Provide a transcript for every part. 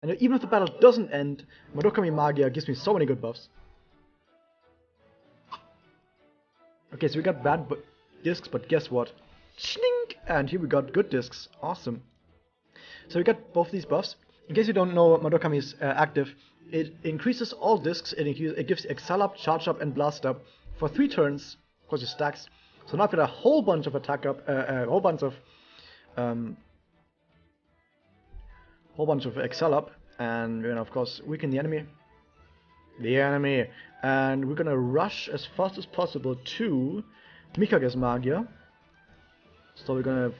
And even if the battle doesn't end, Madoka Magiya gives me so many good buffs. Okay, so we got bad discs, but guess what? Schlink! And here we got good discs. Awesome. So we got both these buffs. In case you don't know, Madoka is active. It increases all discs. It gives Excel Up, Charge Up, and Blast Up for 3 turns. Of course, it stacks. So now I've got a whole bunch of attack up, a whole bunch of Excel Up, and you know, of course, weaken the enemy. And we're gonna rush as fast as possible to Mikage's Magiya. So we're gonna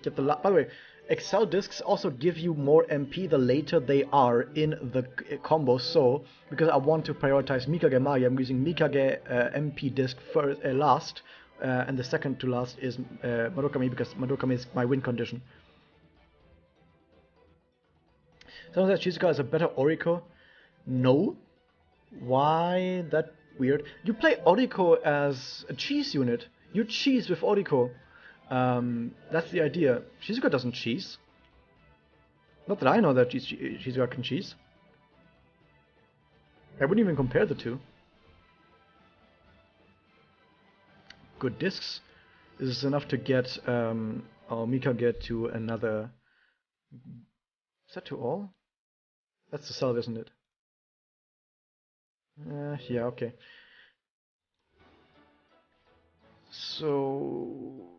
get the. By the way, Excel discs also give you more MP the later they are in the combo. So because I want to prioritize Mikage Magiya, I'm using Mikage MP disc first, last, and the second to last is Madoka because Madoka is my win condition. Someone said Shizuka is a better Oriko. No. Why that weird? You play Oriko as a cheese unit. You cheese with Oriko. That's the idea. Shizuka doesn't cheese. Not that I know that Shizuka can cheese. I wouldn't even compare the two. Good discs. This is enough to get Mikage to another. Is that to all? That's the salve, isn't it? Yeah, okay. So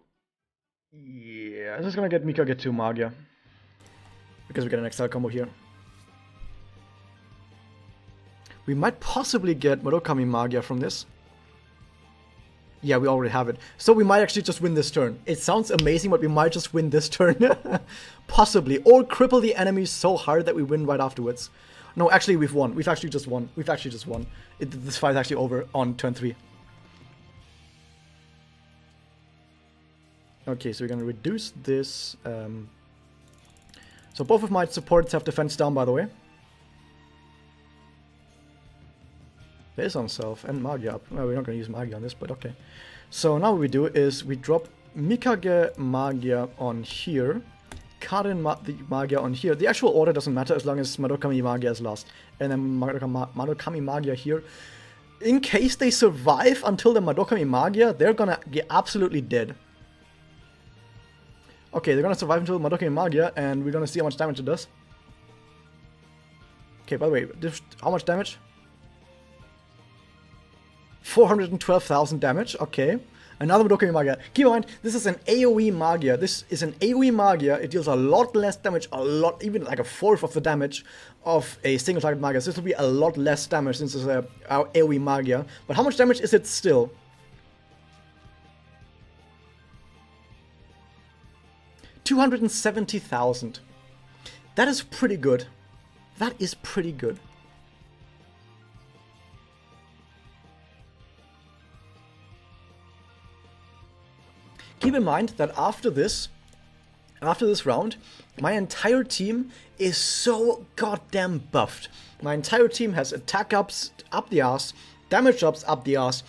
yeah, I'm just gonna get Mikage to Magiya because we get an Excel combo here. We might possibly get Madoka Magiya from this. Yeah, we already have it. So we might actually just win this turn. It sounds amazing, but we might just win this turn. Possibly. Or cripple the enemy so hard that we win right afterwards. No, actually we've won. We've actually just won. This fight is actually over on turn 3. Okay, so we're gonna reduce this. So both of my supports have defense down, by the way. There's on self and Magiya up. Well, we're not gonna use Magiya on this, but okay. So now what we do is we drop Mikage Magiya on here. Karin Magiya on here. The actual order doesn't matter as long as Madoka Magiya is lost. And then Madoka Magiya here. In case they survive until the Madoka Magiya, they're gonna get absolutely dead. Okay, they're gonna survive until Madoka Magiya, and we're gonna see how much damage it does. Okay, by the way, how much damage? 412,000 damage, okay. Another Madoka Magiya. Keep in mind, this is an AoE Magiya. This is an AoE Magiya. It deals a lot less damage, even like a fourth of the damage of a single target Magiya. So this will be a lot less damage since it's a AoE Magiya. But how much damage is it still? $270,000. That is pretty good. That is pretty good. Keep in mind that after this round, my entire team is so goddamn buffed. My entire team has attack ups up the ass, damage ups up the ass,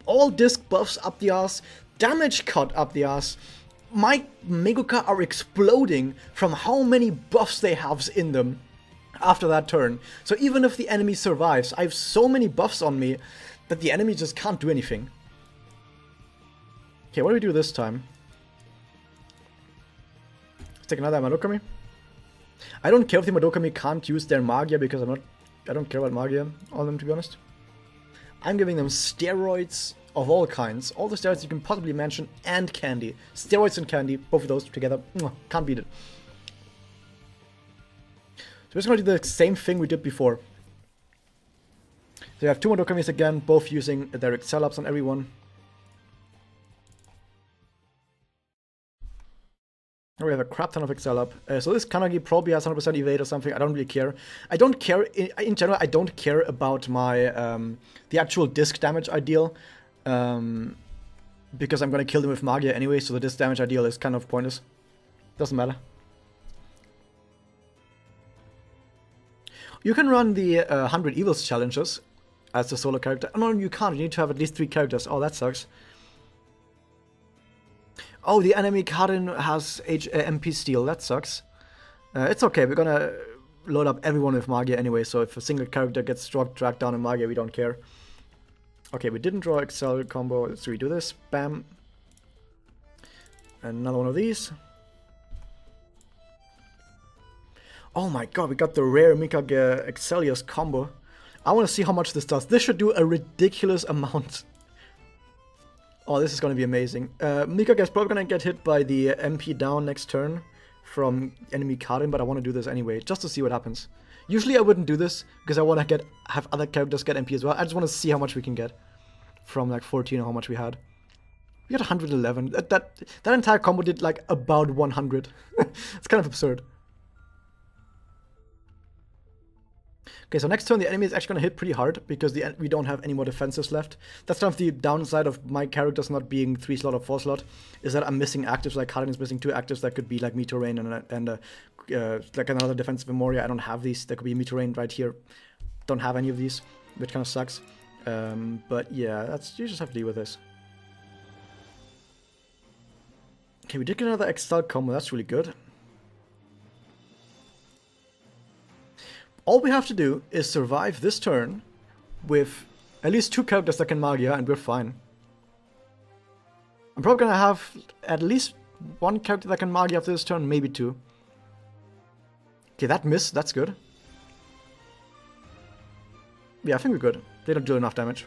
all disc buffs up the ass, damage cut up the ass. My Meguka are exploding from how many buffs they have in them after that turn. So even if the enemy survives, I have so many buffs on me that the enemy just can't do anything. Okay, what do we do this time? Let's take another Madoka. I don't care if the Madoka can't use their Magiya because I don't care about Magiya on them, to be honest. I'm giving them steroids of all kinds. All the steroids you can possibly mention, and candy. Steroids and candy, both of those together, can't beat it. So we're just gonna do the same thing we did before. So we have 2 Madoka again, both using their Excel ups on everyone. We have a crap ton of Excel up. So this Kanagi probably has 100% evade or something. I don't really care. I don't care, in general, I don't care about my, the actual disc damage I deal. Because I'm gonna kill them with Magiya anyway, so the disc damage I deal is kind of pointless. Doesn't matter. You can run the 100 Evils challenges as a solo character. Oh, no, you can't. You need to have at least 3 characters. Oh, that sucks. Oh, the enemy Karin has MP steal. That sucks. It's okay. We're gonna load up everyone with Magia anyway, so if a single character gets dragged down in Magia, we don't care. Okay, we didn't draw Excel combo. Let's redo this. Bam. Another one of these. Oh my god, we got the rare Mikage Excelius combo. I want to see how much this does. This should do a ridiculous amount. Oh, this is going to be amazing. Mikage is probably going to get hit by the MP down next turn from enemy Karin, but I want to do this anyway, just to see what happens. Usually I wouldn't do this, because I want to have other characters get MP as well. I just want to see how much we can get from like 14 or how much we had. We got 111. That entire combo did like about 100. It's kind of absurd. Okay, so next turn the enemy is actually going to hit pretty hard because we don't have any more defenses left. That's kind of the downside of my characters not being 3 slot or 4 slot, is that I'm missing actives. Like Karin is missing 2 actives that could be like Meteor Rain and like another defensive Memoria. I don't have these. There could be Meteor Rain right here. Don't have any of these, which kind of sucks. But yeah, you just have to deal with this. Okay, we did get another Exile combo. That's really good. All we have to do is survive this turn with at least 2 characters that can Magia, and we're fine. I'm probably gonna have at least 1 character that can Magia after this turn, maybe 2. Okay, that missed, that's good. Yeah, I think we're good. They don't do enough damage.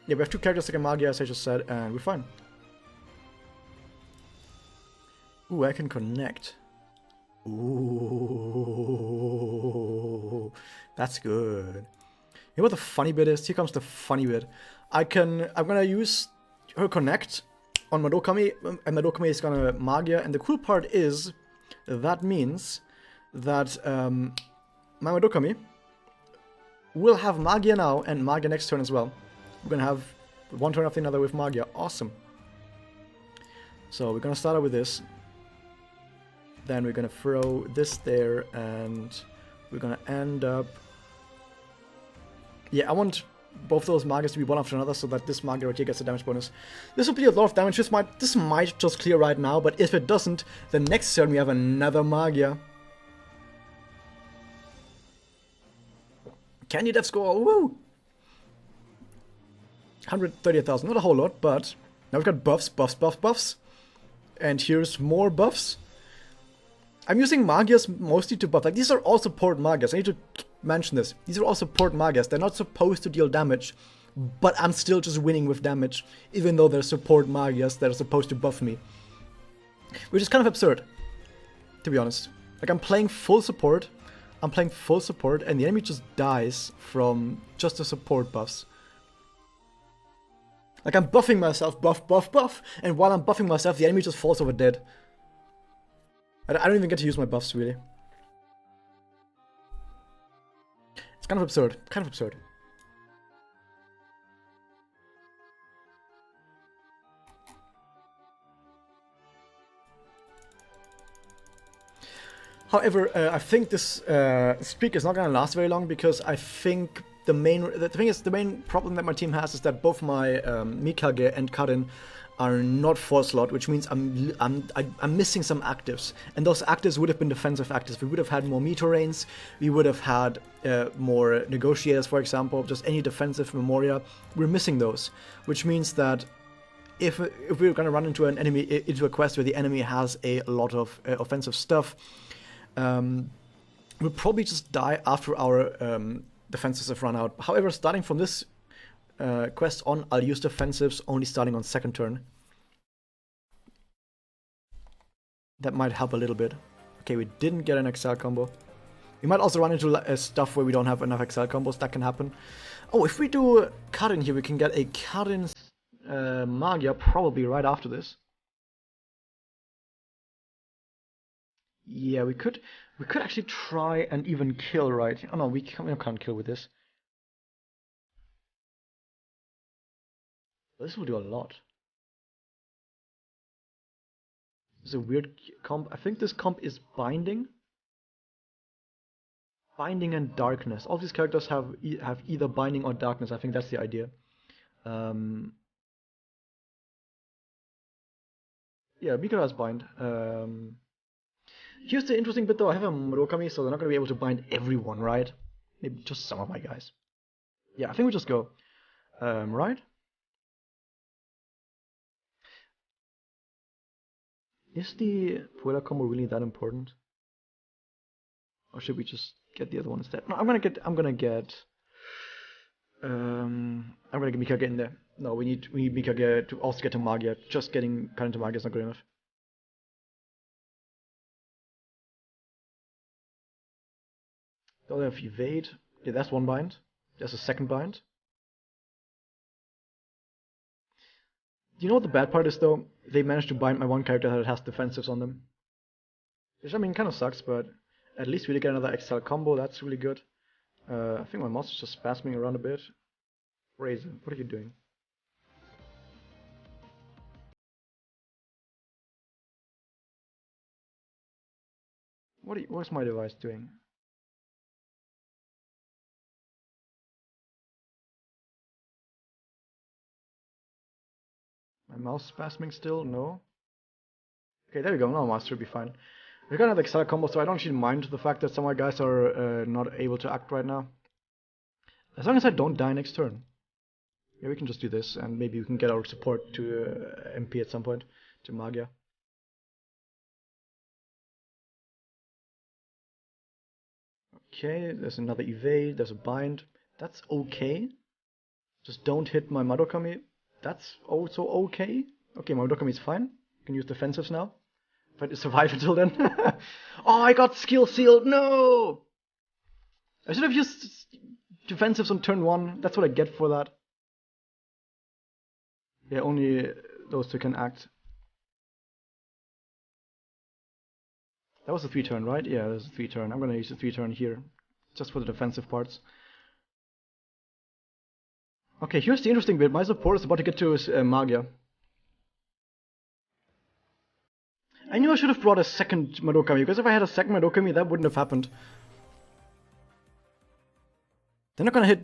Yeah, we have 2 characters that can Magia, as I just said, and we're fine. Ooh, I can connect. Ooh, that's good. You know what the funny bit is? Here comes the funny bit. I'm gonna use her connect on Madokami, and Madokami is gonna Magia, and the cool part is that means that my Madokami will have Magia now and Magia next turn as well. We're gonna have one turn after another with Magia. Awesome. So we're gonna start out with this. Then we're gonna throw this there, and we're gonna end up... Yeah, I want both those Magias to be one after another so that this Magia right here gets a damage bonus. This will be a lot of damage. This might just clear right now, but if it doesn't, then next turn we have another Magia. Candy Death score, woo! 138,000, not a whole lot, but now we've got buffs, buffs, buffs, buffs. And here's more buffs. I'm using Magias mostly to buff. Like, these are all support Magias. I need to mention this. These are all support Magias. They're not supposed to deal damage, but I'm still just winning with damage, even though they're support Magias that are supposed to buff me. Which is kind of absurd, to be honest. Like, I'm playing full support, and the enemy just dies from just the support buffs. Like, I'm buffing myself, buff, buff, buff, and while I'm buffing myself, the enemy just falls over dead. I don't even get to use my buffs, really. It's kind of absurd. Kind of absurd. However, I think this streak is not going to last very long, because I think the main problem that my team has is that both my Mikage and Karin are not 4 slot, which means I'm missing some actives, and those actives would have been defensive actives. We would have had more Meteor Rains, we would have had more Negotiators, for example, just any defensive Memoria. We're missing those, which means that if we're gonna run into a quest where the enemy has a lot of offensive stuff, we'll probably just die after our defenses have run out. However, starting from this quest on, I'll use defensives only starting on 2nd turn. That might help a little bit. Okay, we didn't get an Exile combo. We might also run into stuff where we don't have enough Exile combos. That can happen. Oh, if we do Karin here, we can get a Karin Magia probably right after this. Yeah, we could actually try and even kill, right? Oh no, we can't kill with this. This will do a lot. This is a weird comp. I think this comp is Binding. Binding and Darkness. All these characters have either Binding or Darkness. I think that's the idea. Yeah, Mikado has Bind. Here's the interesting bit though, I have a Murakami, so they're not going to be able to bind everyone, right? Maybe just some of my guys. Yeah, I think we just go. Right? Is the Puella combo really that important? Or should we just get the other one instead? No, I'm gonna get Mikage in there. No, we need Mikage to also get to Magia. Just getting Karin to Magia is not good enough. They'll have evade. Okay, that's one bind. There's a second bind. You know what the bad part is though? They managed to bind my one character that has defensives on them. Which I mean kind of sucks, but at least we did get another Excel combo, that's really good. I think my mouse is just spasming around a bit. Razor, what are you doing? What's my device doing? My mouse spasming still? No? Okay, there we go, now my mouse should be fine. We got another Excel combo, so I don't actually mind the fact that some of my guys are not able to act right now. As long as I don't die next turn. Yeah, we can just do this, and maybe we can get our support to MP at some point, to Magia. Okay, there's another evade, there's a bind. That's okay. Just don't hit my Madoka. That's also okay. Okay, my Madoka is fine. I can use defensives now. If I survive until then. Oh, I got skill sealed. No! I should have used defensives on turn 1. That's what I get for that. Yeah, only those two can act. That was a 3-turn, right? Yeah, there's a 3-turn. I'm gonna use a 3-turn here. Just for the defensive parts. Okay, here's the interesting bit. My support is about to get to his Magia. I knew I should have brought a second Madoka, because if I had a second Madoka, that wouldn't have happened. They're not gonna hit.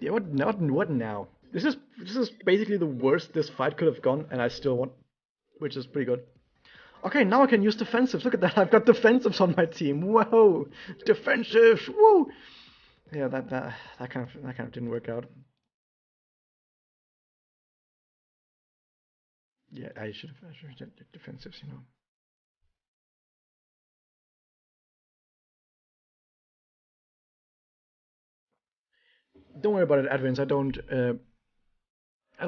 Yeah, what now? This is basically the worst this fight could have gone, and I still won, which is pretty good. Okay, now I can use defensives. Look at that, I've got defensives on my team. Whoa, defensives. Whoa. Yeah, that kind of didn't work out. Yeah, I should have done defensives, you know. Don't worry about it, Advance. I don't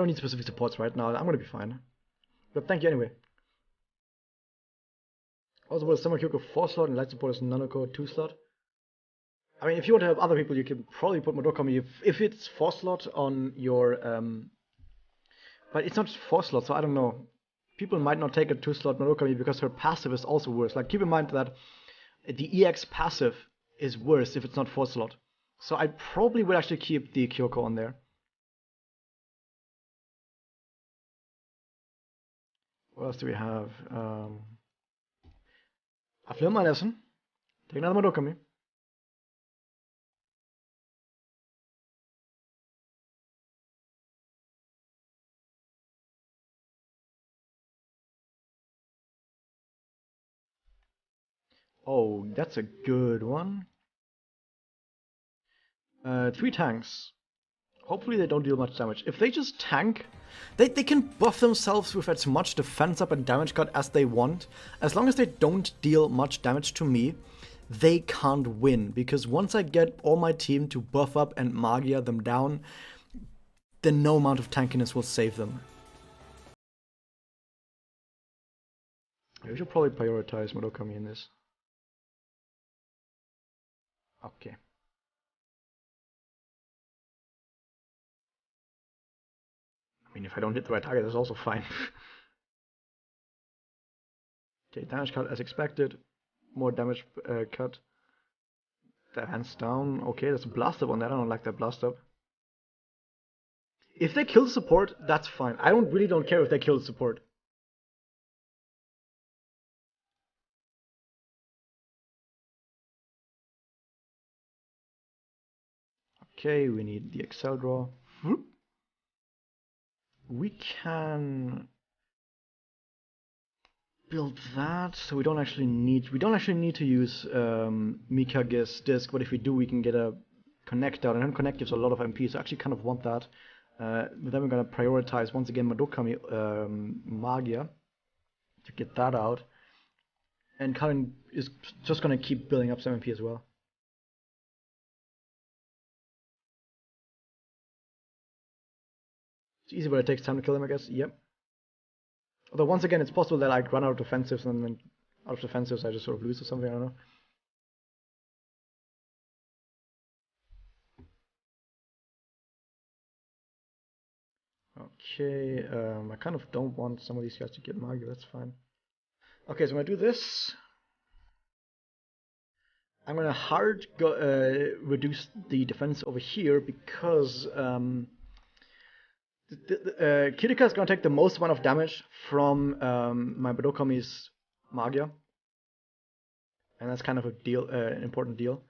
need specific supports right now. I'm gonna be fine. But thank you anyway. Also, with Summer Kyoko 4 slot and Light Support is Nanoko 2 slot. I mean, if you want to have other people, you can probably put Madoka if it's 4 slot on your. But it's not 4 slot, so I don't know. People might not take a 2 slot Madoka because her passive is also worse. Like, keep in mind that the EX passive is worse if it's not 4 slot. So I probably would actually keep the Kyoko on there. What else do we have? I've learned my lesson. Take another Madoka. Oh, that's a good one. 3 tanks. Hopefully they don't deal much damage. If they just tank, they can buff themselves with as much defense up and damage cut as they want. As long as they don't deal much damage to me, they can't win. Because once I get all my team to buff up and Magia them down, then no amount of tankiness will save them. We should probably prioritize Madoka in this. Okay. I mean, if I don't hit the right target, that's also fine. Okay, damage cut as expected. More damage cut. Hands down. Okay, there's a blast up on that. I don't like that blast up. If they kill the support, that's fine. I really don't care if they kill the support. Okay, we need the Excel draw. We can build that, so we don't actually need to use Mikage's disc, but if we do, we can get a connect out, and connect gives a lot of MP, so I actually kind of want that. But then we're gonna prioritize once again Madoka Magia to get that out, and Karin is just gonna keep building up some MP as well. It's easy, but it takes time to kill them, I guess. Yep. Although once again, it's possible that I run out of offensives, and then out of defensives I just sort of lose or something. I don't know. Okay, I kind of don't want some of these guys to get Magia. That's fine. Okay, so I'm gonna do this. I'm gonna hard reduce the defense over here because Kirika is going to take the most amount of damage from my Madoka Magia. And that's kind of a deal, an important deal.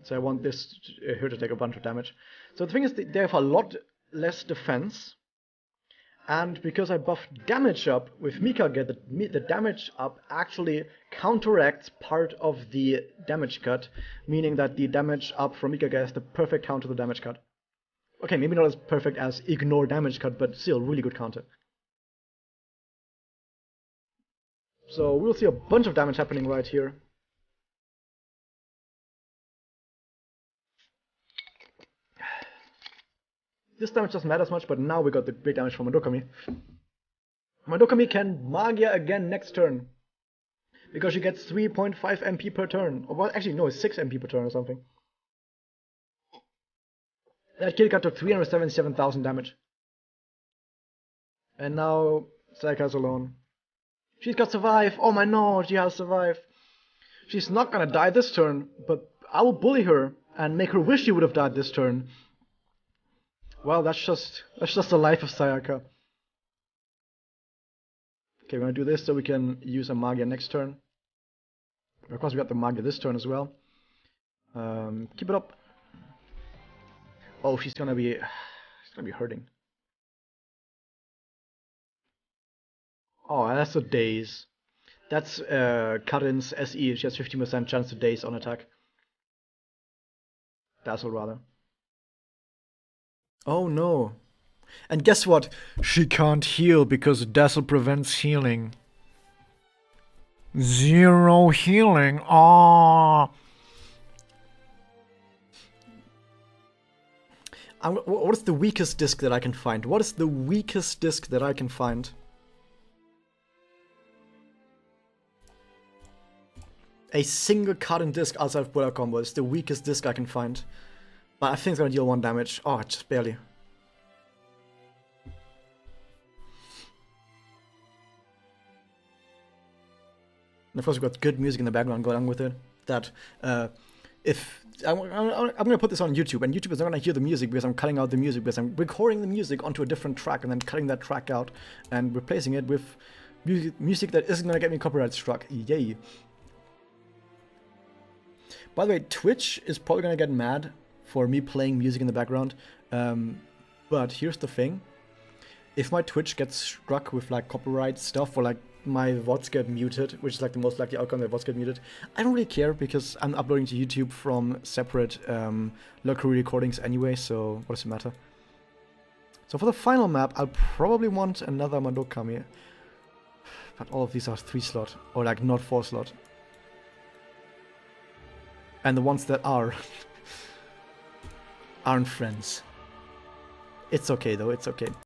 So I want this here to take a bunch of damage. So the thing is, they have a lot less defense. And because I buffed damage up with Mikage, the damage up actually counteracts part of the damage cut. Meaning that the damage up from Mikage is the perfect counter to the damage cut. Okay, maybe not as perfect as ignore damage cut, but still really good counter. So we'll see a bunch of damage happening right here. This damage doesn't matter as much, but now we got the big damage from Madoka. Madoka can Magia again next turn. Because she gets 3.5 MP per turn. Or well, actually no, it's 6 MP per turn or something. That Kirika took 377,000 damage. And now Sayaka's alone. She's got survive. Oh my no, she has survived. She's not gonna die this turn, but I will bully her and make her wish she would have died this turn. Well, that's just the life of Sayaka. Okay, we're gonna do this so we can use a Magia next turn. Of course, we got the Magia this turn as well. Keep it up. Oh, she's gonna be hurting. Oh, that's a daze. That's Karin's SE. She has 15% chance to daze on attack. Dazzle rather. Oh no. And guess what? She can't heal because Dazzle prevents healing. 0 healing. Ah. What is the weakest disc that I can find? What is the weakest disc that I can find? a single card in disc outside of Bullet Combo. It's the weakest disc I can find. But I think it's gonna deal 1 damage. Oh, just barely. And of course, we've got good music in the background going on with it. That if I'm gonna put this on YouTube, and YouTube is not gonna hear the music because I'm cutting out the music, because I'm recording the music onto a different track and then cutting that track out and replacing it with music that isn't gonna get me copyright struck. Yay! By the way, Twitch is probably gonna get mad for me playing music in the background. But here's the thing: if my Twitch gets struck with like copyright stuff, or like my VODs get muted, which is like the most likely outcome that VODs get muted, I don't really care because I'm uploading to YouTube from separate local recordings anyway, so what does it matter? So for the final map, I'll probably want another Madokami. But all of these are 3-slot, or like not 4-slot. And the ones that are aren't friends. It's okay though, it's okay.